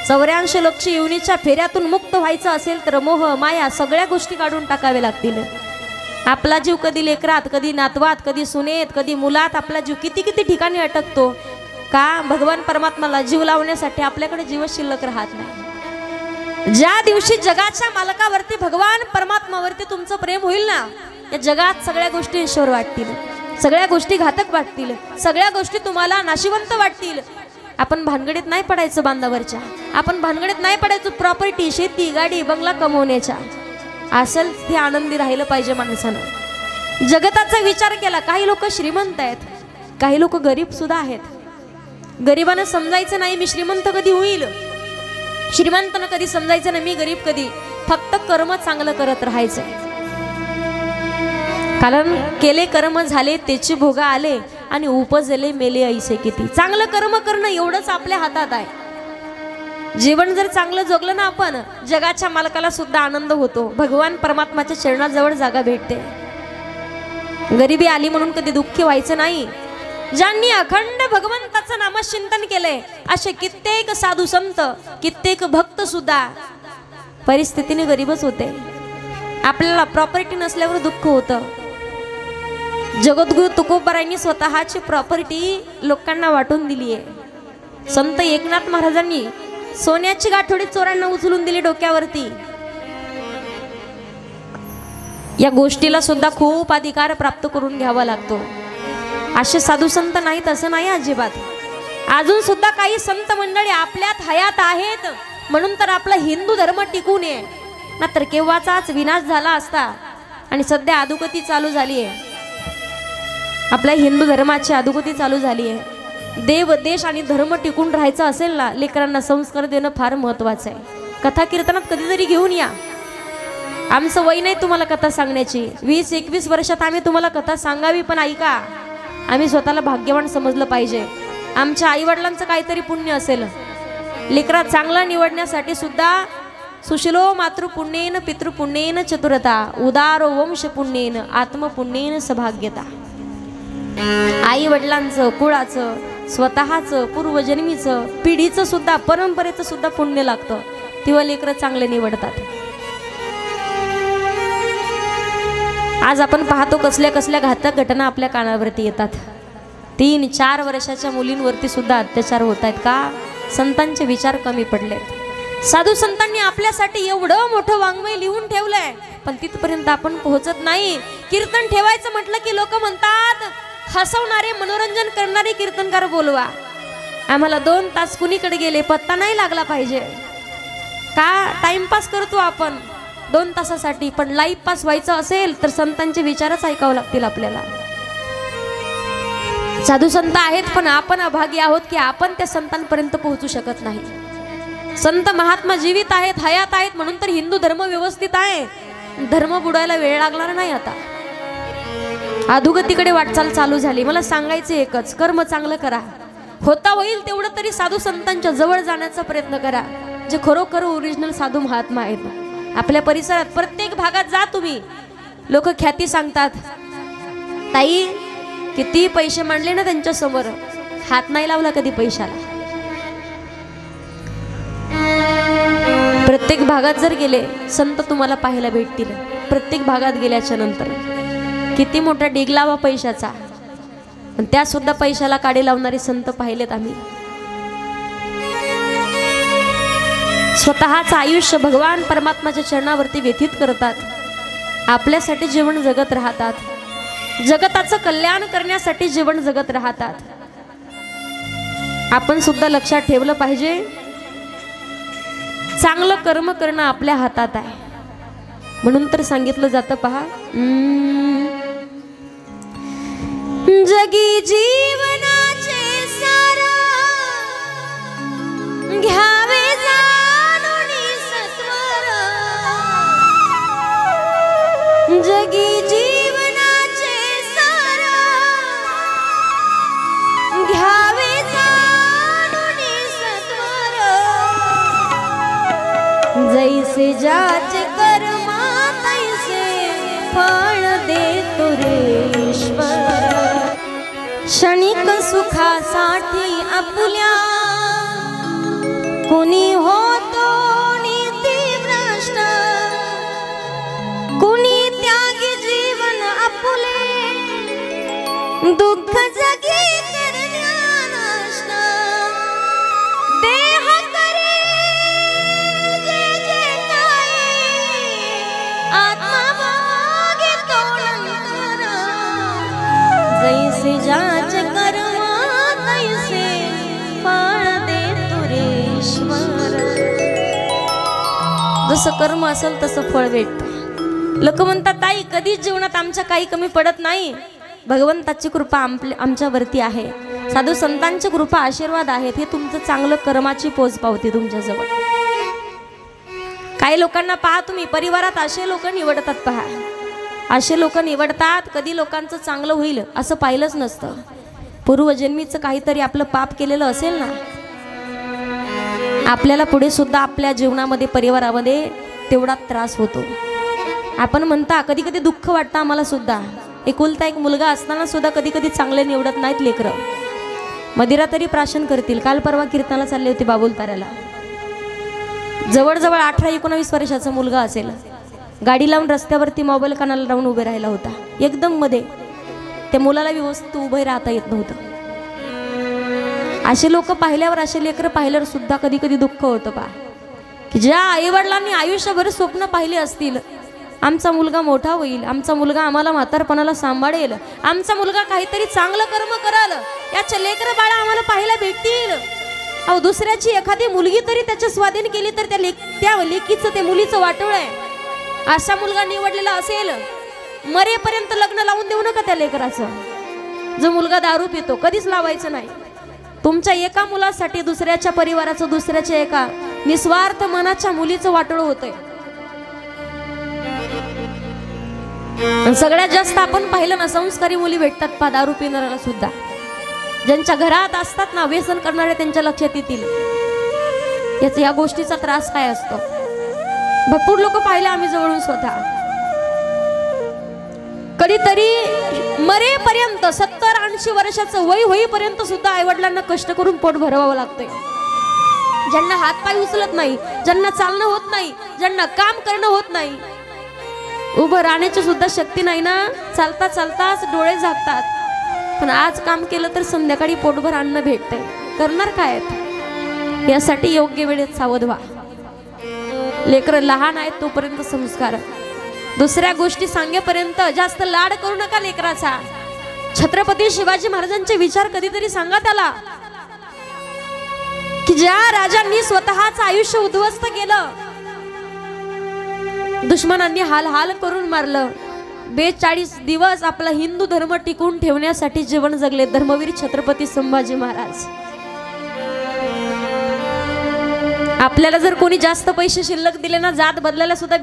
84 लक्ष योनीच्या फेऱ्यातून मुक्त व्हायचं असेल तर मोह माया सगळ्या गोष्टी काढून टाकावे लागतील। आपला जीव कधी लेकरात, कधी नातवात, कधी सुनेत, कधी मुलात, आपला जीव किती किती ठिकाणी अटकतो का? भगवान परमात्माला जीव लावण्यासाठी आपल्याकडे जीव शिल्लक राहत नाही। ज्या दिवशी जगाच्या मालकावरती भगवान परमात्मावरती तुमचं प्रेम होईल ना, या जगात सगळ्या गोष्टी ईश्वर वाटतील, सगळ्या गोष्टी घातक वाटतील, सगळ्या गोष्टी तुम्हाला नाशिवंत वाटतील। आपण भानगडीत नाही पडायचं बांधावरच्या, आपण भानगडीत नाही पडायचं प्रॉपर्टी, शेती, गाडी, बंगला कमवण्याच्या। असेल ते आनंदी राहिलं पाहिजे माणसानं। जगताचा विचार केला, काही लोक श्रीमंत आहेत, काही लोक गरीब सुद्धा आहेत। गरिबांना समजायचं नाही मी श्रीमंत कधी होईल, श्रीमंतांना कधी समजायचं नाही मी गरीब कधी, फक्त कर्म चांगलं करत राहायचं। कारण केले कर्म झाले त्याची भोगा आले आणि उपजले मेले ऐसे किती। चांगलं कर्म करणं एवढंच आपल्या हातात आहे। जीवन जर चांगलं जगलं ना आपण, जगाच्या मालकाला सुद्धा आनंद होतो, भगवान परमात्माच्या चरणाजवळ जागा भेटते। गरिबी आली म्हणून कधी दुःखी व्हायचं नाही। ज्यांनी अखंड भगवंताचं नामचिंतन केलंय असे कित्येक साधू संत, कित्येक भक्त सुद्धा परिस्थितीने गरीबच होते। आपल्याला प्रॉपर्टी नसल्यावर दुःख होतं। जगद्गुरु तुकोबारायांनी स्वतःची प्रॉपर्टी लोकांना वाटून दिली आहे। संत एकनाथ महाराजांनी सोन्याची गाठोडी चोरांना उचलून दिली डोक्यावरती। या गोष्टीला सुद्धा खूप अधिकार प्राप्त करून घ्यावा लागतो। असे साधू संत नाहीत असं नाही अजिबात। अजून सुद्धा काही संत मंडळी आपल्यात हयात आहेत म्हणून तर आपला हिंदू धर्म टिकून आहे, नाहीतर केव्हाचाच विनाश झाला असता। आणि सध्या अधोगती चालू झाली आहे, आपल्या हिंदू धर्माची अधोगती चालू झाली आहे। देव देश आणि धर्म टिकून राहायचं असेल ना, लेकरांना संस्कार देणं फार महत्वाचं आहे। कथा कीर्तनात कधीतरी घेऊन या, आमचं वय नाही तुम्हाला कथा सांगण्याची, 20-21 वर्षात आम्ही तुम्हाला कथा सांगावी, पण ऐका, आम्ही स्वतःला भाग्यवान समजलं पाहिजे। आमच्या आईवडिलांचं काहीतरी पुण्य असेल, लेकरा चांगला निवडण्यासाठी सुद्धा सुशिलो मातृपुण्येन पितृपुण्येन चतुरता उदारो वंश पुण्येन आत्मपुण्येन सभाग्यता। आई वडिलांचं, कुळाचं, स्वतःचं, पूर्वजन्मीचं, पिढीचं सुद्धा, परंपरेचं सुद्धा पुण्य लागतं, तेव्हा लेकरं चांगले निवडतात। आज आपण पाहतो कसल्या कसल्या घातक घटना आपल्या कानावरती येतात। 3-4 वर्षाच्या मुलींवरती सुद्धा अत्याचार होत आहेत का? संतांचे विचार कमी पडलेत। साधू संतांनी आपल्यासाठी एवढं मोठं वाङ्मय लिहून ठेवलंय, पण तिथपर्यंत आपण पोहोचत नाही। कीर्तन ठेवायचं म्हटलं की लोक म्हणतात हसवणारे, मनोरंजन करणारे कीर्तनकार बोलवा। आम्हाला 2 तास कुणीकडे गेले पत्ता नाही लागला पाहिजे का? टाइमपास करतो आपण 2 तासासाठी, पण लाईफ पास व्हायचं असेल तर संतांचे विचारच ऐकावं लागतील आपल्याला। साधू संत आहेत पण आपण अभागी आहोत की आपण त्या संतांपर्यंत पोहोचू शकत नाही। संत महात्मा जीवित आहेत, हयात आहेत म्हणून तर हिंदू धर्म व्यवस्थित आहे। धर्म बुडायला वेळ लागणार नाही। आता अधोगतीकडे वाटचाल चालू झाली। मला सांगायचे एकच, कर्म चांगलं करा, होता होईल तेवढं तरी साधू संतांच्या जवळ जाण्याचा प्रयत्न करा, जे खरोखर ओरिजिनल साधू महात्मा आहेत। आपल्या परिसरात प्रत्येक भागात जा तुम्ही, लोक ख्याती सांगतात, ताई किती पैसे मांडले ना त्यांच्या समोर, हात नाही लावला कधी पैशाला। प्रत्येक भागात जर गेले संत तुम्हाला पाहायला भेटतील। प्रत्येक भागात गेल्याच्या नंतर किती मोठा डिग लावा पैशाचा, पण त्या सुद्धा पैशाला काडी लावणारे संत पाहिलेत आम्ही। स्वतःचं आयुष्य भगवान परमात्माच्या चरणावरती व्यतीत करतात, आपल्यासाठी जीवन जगत राहतात, जगताचं कल्याण करण्यासाठी जीवन जगत राहतात। आपण सुद्धा लक्षात ठेवलं पाहिजे, चांगलं कर्म करणं आपल्या हातात आहे। म्हणून तर सांगितलं जातं पहा, जगी जीवनाचे सारा घ्यावे जाणून सत्वर, जगी जीवनाचे सारा घ्यावे जाणून सत्वर, जैसे ज्याचे कर्मा तैसे फळ देतो रे ईश्वर। क्षणिक सुखासाठी आपुल्या कोणी हो दुःख जगी करण्यानाश देह करे जे जे काही आत्मा मागे तोडंतर जैसे जाचे कर्म तैसे फळ देतो रे ईश्वर। जसं कर्म असेल तसं फळ भेटतं। लोक म्हणतात ताई कधीच जीवनात आमच्या काही कमी पडत नाही, भगवंताची कृपा आमच्यावरती आहे, साधू संतांची कृपा आशीर्वाद आहेत, हे तुमचं चांगलं कर्माची पोच पावते तुमच्याजवळ। काही लोकांना पहा तुम्ही, परिवारात असे लोक निवडतात पहा, असे लोक निवडतात कधी लोकांचं चांगलं होईल असं पाहिलंच नसतं। पूर्वजन्मीचं काहीतरी आपलं पाप केलेलं असेल ना, आपल्याला पुढे सुद्धा आपल्या जीवनामध्ये परिवारामध्ये तेवढा त्रास होतो। आपण म्हणता कधी कधी दुःख वाटतं आम्हाला सुद्धा, एकुलता एक मुलगा असताना सुद्धा कधी कधी चांगले निवडत नाहीत लेकरं। मदिरा तरी प्राशन करतील। काल परवा कीर्तनाला चालले होते बाबुलताऱ्याला, जवळजवळ 18-19 वर्षाचा मुलगा असेल, गाडी लावून रस्त्यावरती मोबाईल कानाला लावून उभे राहिला होता एकदम मध्ये। त्या मुलाला व्यवस्थित उभे राहता येत नव्हतं। असे लोक पाहिल्यावर, असे लेकरं पाहिल्यावर सुद्धा कधी कधी दुःख होतं पहा, की ज्या आईवडिलांनी आयुष्यभर स्वप्न पाहिले असतील, आमचा मुलगा मोठा होईल, आमचा मुलगा आम्हाला म्हातारपणाला सांभाळेल, आमचा मुलगा काहीतरी चांगलं कर्म कराल, याचे लेकरं बाळा आम्हाला पाहायला भेटतील। अहो दुसऱ्याची एखादी मुलगी तरी त्याच्या स्वाधीन केली तर त्या लेकीचं ते मुलीचं वाटोळ आहे। असा मुलगा निवडलेला असेल, मरेपर्यंत लग्न लावून देऊ नका त्या लेकराचं। जो मुलगा दारू पितो कधीच लावायचं नाही। तुमच्या एका मुलासाठी दुसऱ्याच्या परिवाराचं, दुसऱ्याच्या एका निस्वार्थ मनाच्या मुलीचं वाटोळ होतंय। सगळ्यात जास्त आपण पाहिलं ना, संस्कारी मुली भेटतात पहा दारू पिणाऱ्याला सुद्धा। ज्यांच्या घरात असतात ना व्यसन करणारे, त्यांच्या लक्षात येतील या गोष्टीचा त्रास काय असतो। भरपूर लोक पाहिले आम्ही जवळून स्वतः। कधीतरी मरेपर्यंत 70-80 वर्षाचं वय होईपर्यंत सुद्धा आईवडिलांना कष्ट करून पोट भरवावं लागतंय। ज्यांना हातपाय उचलत नाही, ज्यांना चालणं होत नाही, ज्यांना काम करणं होत नाही, उभं राहण्याची सुद्धा शक्ती नाही ना, चालता चालताच डोळे झाकतात। पण आज काम केलं तर संध्याकाळी पोटभर अन्न भेटतंय, करणार काय? यासाठी योग्य वेळेत सावध व्हा। लेकरं लहान आहेत तोपर्यंत संस्कार, दुसऱ्या गोष्टी सांगेपर्यंत जास्त लाड करू नका लेकराचा। छत्रपती शिवाजी महाराजांचे विचार कधीतरी सांगा त्याला, की ज्या राजांनी स्वतःचं आयुष्य उद्ध्वस्त केलं, दुश्मनांनी हाल हाल करून मारलं, 42 दिवस आपला हिंदू धर्म टिकवून ठेवण्यासाठी जीवन जगले धर्मवीर छत्रपती संभाजी महाराज। आपल्याला जर कोणी जास्त पैसे शिल्लक दिले ना, जात बदलायला सुद्धा